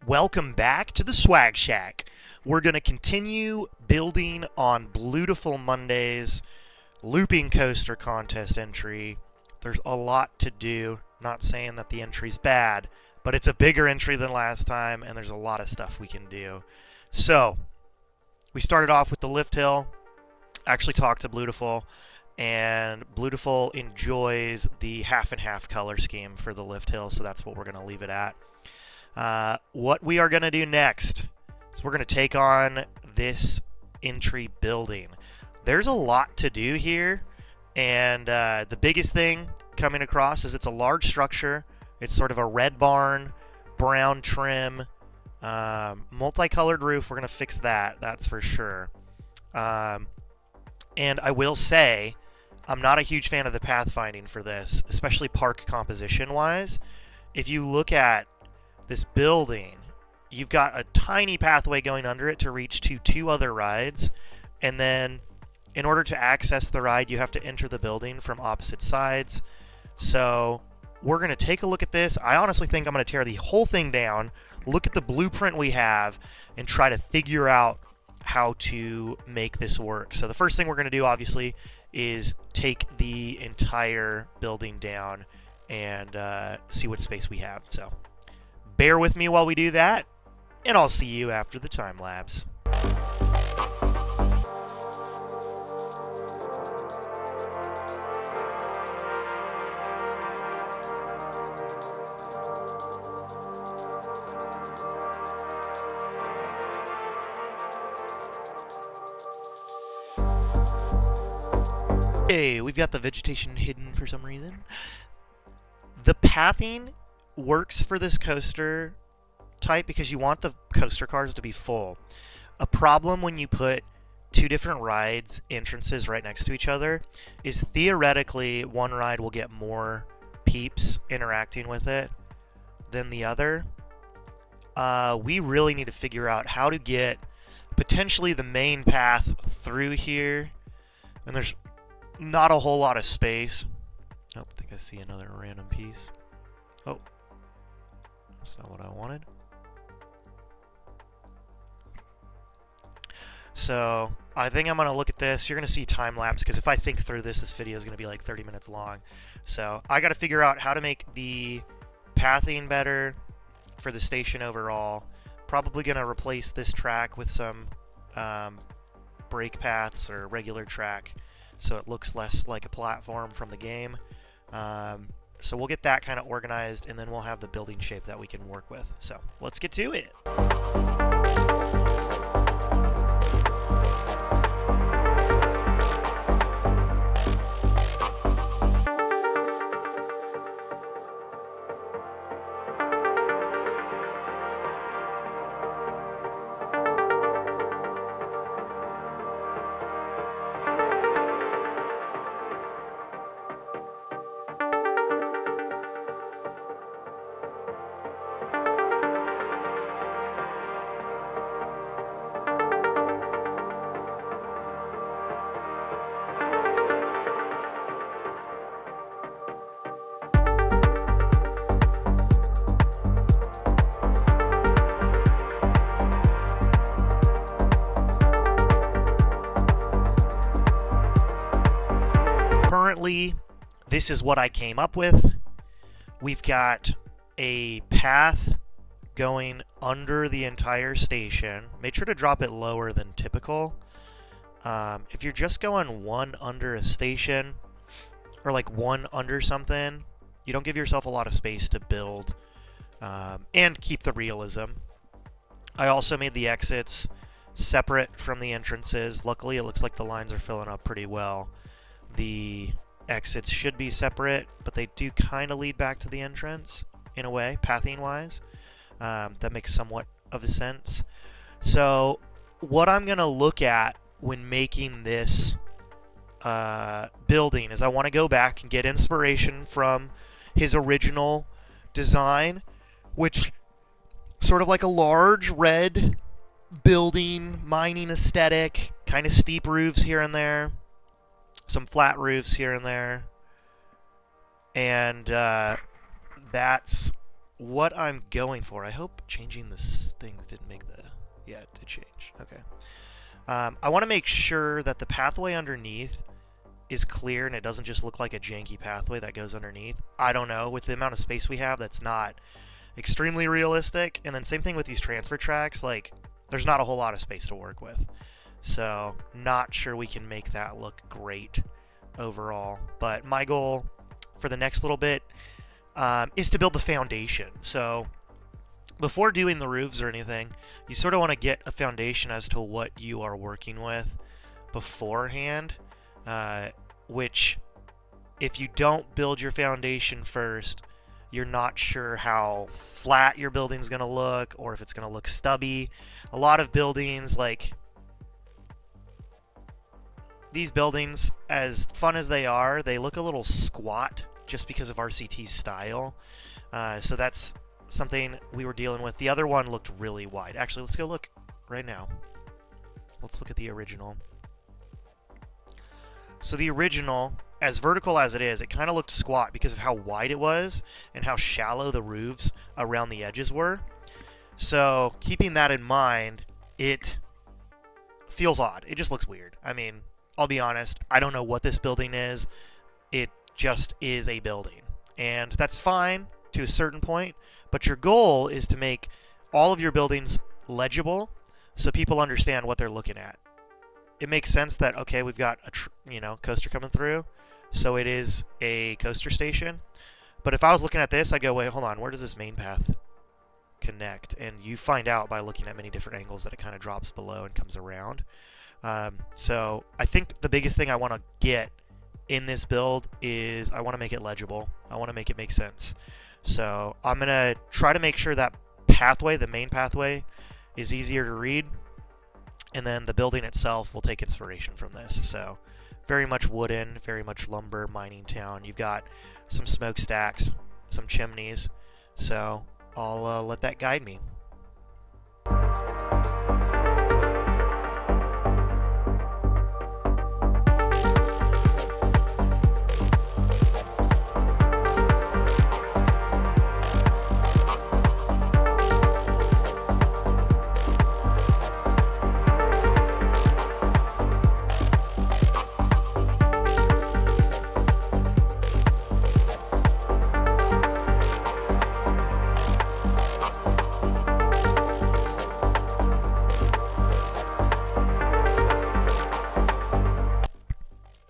Welcome back to the Swag Shack. We're going to continue building on Beautiful Monday's looping coaster contest entry. There's a lot to do. Not saying that the entry's bad, but it's a bigger entry than last time, and there's a lot of stuff we can do. So, we started off with the lift hill. Actually talked to Beautiful, and Beautiful enjoys the half and half color scheme for the lift hill, so that's what we're going to leave it at. What we are going to do next is we're going to take on this entry building. There's a lot to do here, and the biggest thing coming across is it's a large structure. It's sort of a red barn, brown trim, multicolored roof. We're going to fix that, that's for sure. And I will say, I'm not a huge fan of the pathfinding for this, especially park composition-wise. If you look at this building, you've got a tiny pathway going under it to reach to two other rides, and then in order to access the ride, you have to enter the building from opposite sides. So we're going to take a look at this. I honestly think I'm going to tear the whole thing down, look at the blueprint we have, and try to figure out how to make this work. So the first thing we're going to do, obviously, is take the entire building down and see what space we have. So bear with me while we do that, and I'll see you after the time lapse. Okay, we've got the vegetation hidden for some reason. The pathing works for this coaster type because you want the coaster cars to be full. A problem when you put two different rides entrances right next to each other is theoretically one ride will get more peeps interacting with it than the other. We really need to figure out how to get potentially the main path through here, and there's not a whole lot of space. Oh, I think I see another random piece. Oh, that's not what I wanted. So I think I'm going to look at this. You're going to see time lapse because if I think through this, this video is going to be like 30 minutes long. So I got to figure out how to make the pathing better for the station overall. Probably going to replace this track with some brake paths or regular track, so it looks less like a platform from the game. So we'll get that kind of organized, and then we'll have the building shape that we can work with. So let's get to it. Currently, this is what I came up with. We've got a path going under the entire station. Make sure to drop it lower than typical. If you're just going one under a station, or like one under something, you don't give yourself a lot of space to build and keep the realism. I also made the exits separate from the entrances. Luckily, it looks like the lines are filling up pretty well. The exits should be separate, but they do kind of lead back to the entrance in a way, pathing-wise. That makes somewhat of a sense. So what I'm going to look at when making this building is I want to go back and get inspiration from his original design, which sort of like a large red building, mining aesthetic, kind of steep roofs here and there. Some flat roofs here and there, and that's what I'm going for. I hope changing this things didn't make the... Yeah, it did change. Okay. I want to make sure that the pathway underneath is clear and it doesn't just look like a janky pathway that goes underneath. I don't know. With the amount of space we have, that's not extremely realistic. And then same thing with these transfer tracks. Like, there's not a whole lot of space to work with. So, not sure we can make that look great overall. But my goal for the next little bit is to build the foundation. So, before doing the roofs or anything, you sort of want to get a foundation as to what you are working with beforehand, which if you don't build your foundation first, you're not sure how flat your building's going to look or if it's going to look stubby. A lot of buildings, like these buildings, as fun as they are, they look a little squat just because of RCT's style. So that's something we were dealing with. The other one looked really wide. Actually, let's go look right now. Let's look at the original. So the original, as vertical as it is, it kind of looked squat because of how wide it was and how shallow the roofs around the edges were. So keeping that in mind, it feels odd. It just looks weird. I mean, I'll be honest, I don't know what this building is. It just is a building. And that's fine to a certain point, but your goal is to make all of your buildings legible so people understand what they're looking at. It makes sense that, okay, we've got a coaster coming through, so it is a coaster station. But if I was looking at this, I'd go, wait, hold on, where does this main path connect? And you find out by looking at many different angles that it kind of drops below and comes around. So I think the biggest thing I want to get in this build is I want to make it legible. I want to make it make sense. So I'm going to try to make sure that pathway, the main pathway, is easier to read. And then the building itself will take inspiration from this. So very much wooden, very much lumber mining town. You've got some smokestacks, some chimneys. So I'll let that guide me.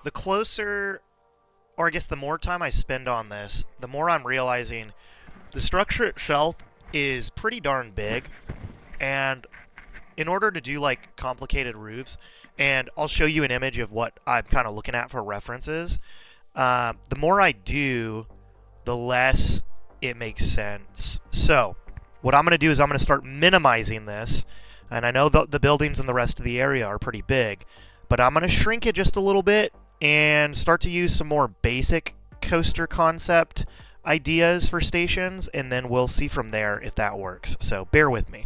The closer, or I guess the more time I spend on this, the more I'm realizing the structure itself is pretty darn big. And in order to do like complicated roofs, and I'll show you an image of what I'm kind of looking at for references, the more I do, the less it makes sense. So what I'm going to do is I'm going to start minimizing this. And I know the buildings in the rest of the area are pretty big, but I'm going to shrink it just a little bit and start to use some more basic coaster concept ideas for stations, and then we'll see from there if that works. So bear with me.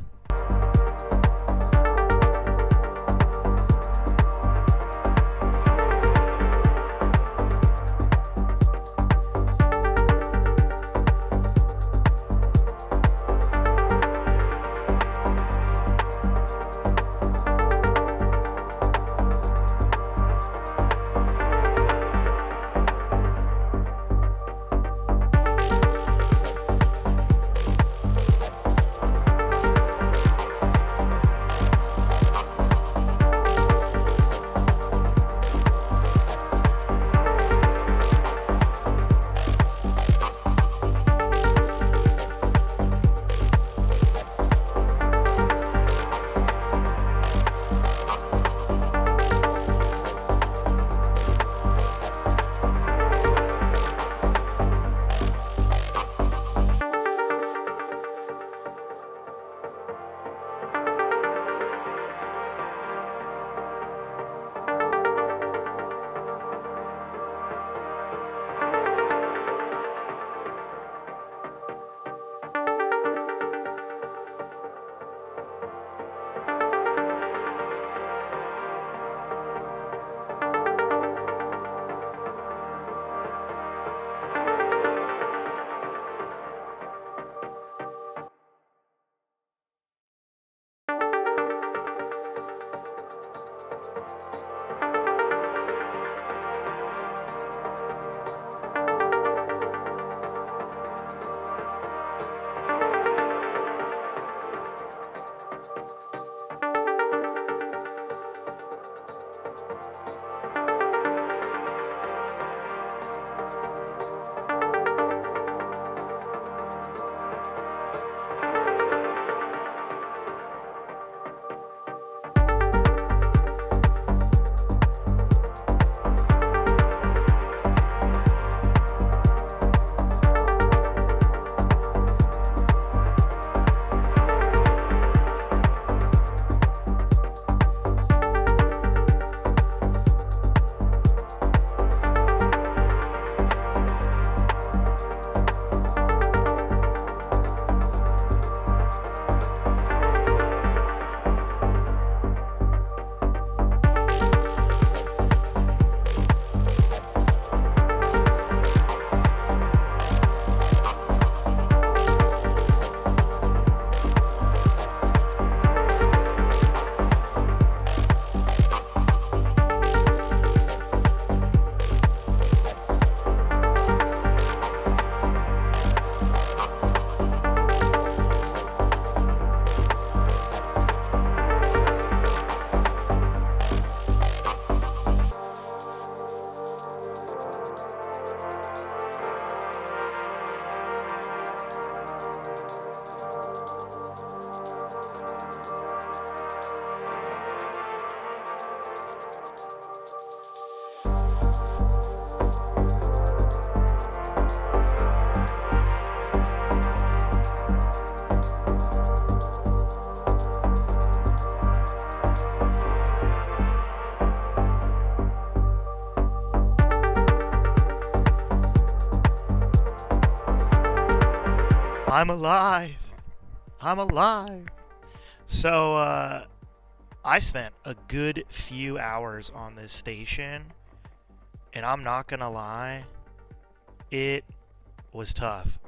I'm alive. I'm alive. So, I spent a good few hours on this station, and I'm not gonna lie, it was tough.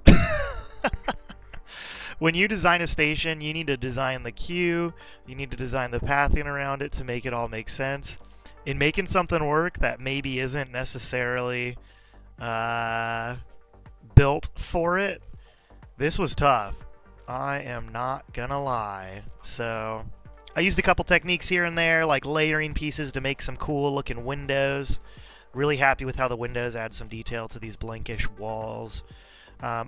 When you design a station, you need to design the queue, you need to design the pathing around it to make it all make sense. In making something work that maybe isn't necessarily built for it, this was tough. I am not gonna lie. So I used a couple techniques here and there, like layering pieces to make some cool looking windows. Really happy with how the windows add some detail to these blankish walls.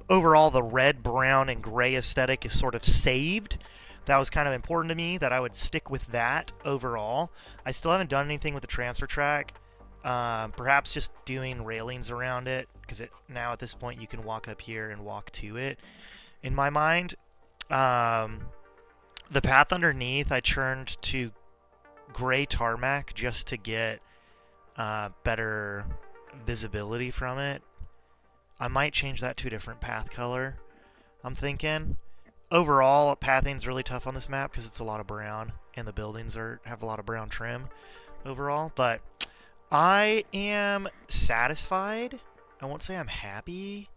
Overall, the red, brown, and gray aesthetic is sort of saved. That was kind of important to me, that I would stick with that overall. I still haven't done anything with the transfer track. Perhaps just doing railings around it, because now at this point you can walk up here and walk to it. In my mind, the path underneath I turned to gray tarmac just to get better visibility from it. I might change that to a different path color, I'm thinking. Overall, pathing's really tough on this map because it's a lot of brown, and the buildings have a lot of brown trim overall. But I am satisfied. I won't say I'm happy,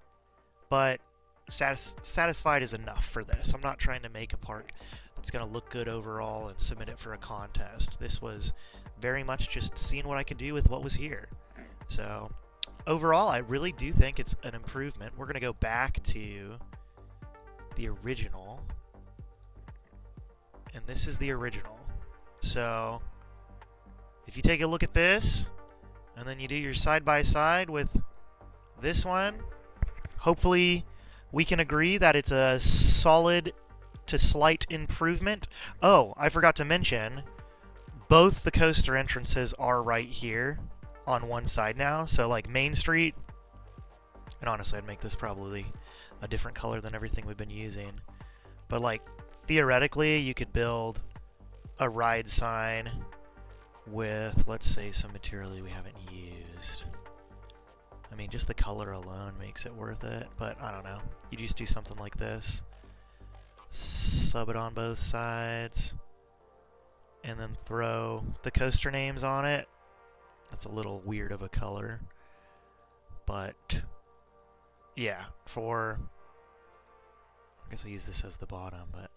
but satisfied is enough for this. I'm not trying to make a park that's going to look good overall and submit it for a contest. This was very much just seeing what I could do with what was here. So overall, I really do think it's an improvement. We're going to go back to the original, and this is the original. So if you take a look at this, and then you do your side-by-side with this one, hopefully we can agree that it's a solid to slight improvement. Oh, I forgot to mention, both the coaster entrances are right here on one side now. So like Main Street, and honestly I'd make this probably a different color than everything we've been using, but like theoretically you could build a ride sign with, let's say, some material we haven't used. I mean, just the color alone makes it worth it, but I don't know. You just do something like this, sub it on both sides, and then throw the coaster names on it. That's a little weird of a color, but yeah, I guess I'll use this as the bottom, but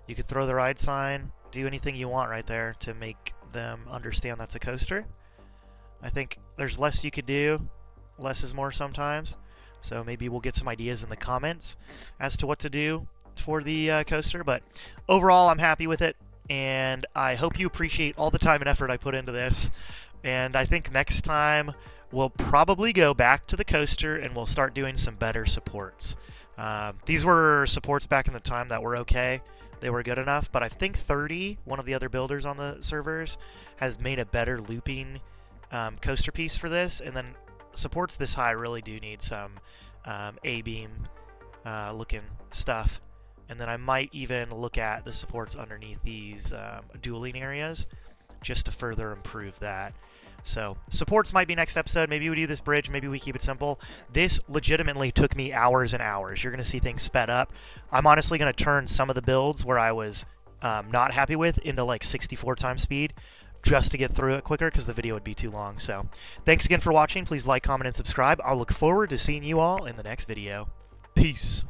you could throw the ride sign, do anything you want right there to make them understand that's a coaster. I think there's less you could do. Less is more sometimes. So maybe we'll get some ideas in the comments as to what to do for the coaster. But overall, I'm happy with it, and I hope you appreciate all the time and effort I put into this. And I think next time we'll probably go back to the coaster and we'll start doing some better supports. These were supports back in the time that were okay. They were good enough, but I think 30, one of the other builders on the servers, has made a better looping coaster piece for this, and then supports this high really do need some A-beam looking stuff. And then I might even look at the supports underneath these dueling areas just to further improve that. So supports might be next episode. Maybe we do this bridge. Maybe we keep it simple. This legitimately took me hours and hours. You're going to see things sped up. I'm honestly going to turn some of the builds where I was not happy with into like 64 times speed just to get through it quicker because the video would be too long. So thanks again for watching. Please like, comment, and subscribe. I'll look forward to seeing you all in the next video. Peace.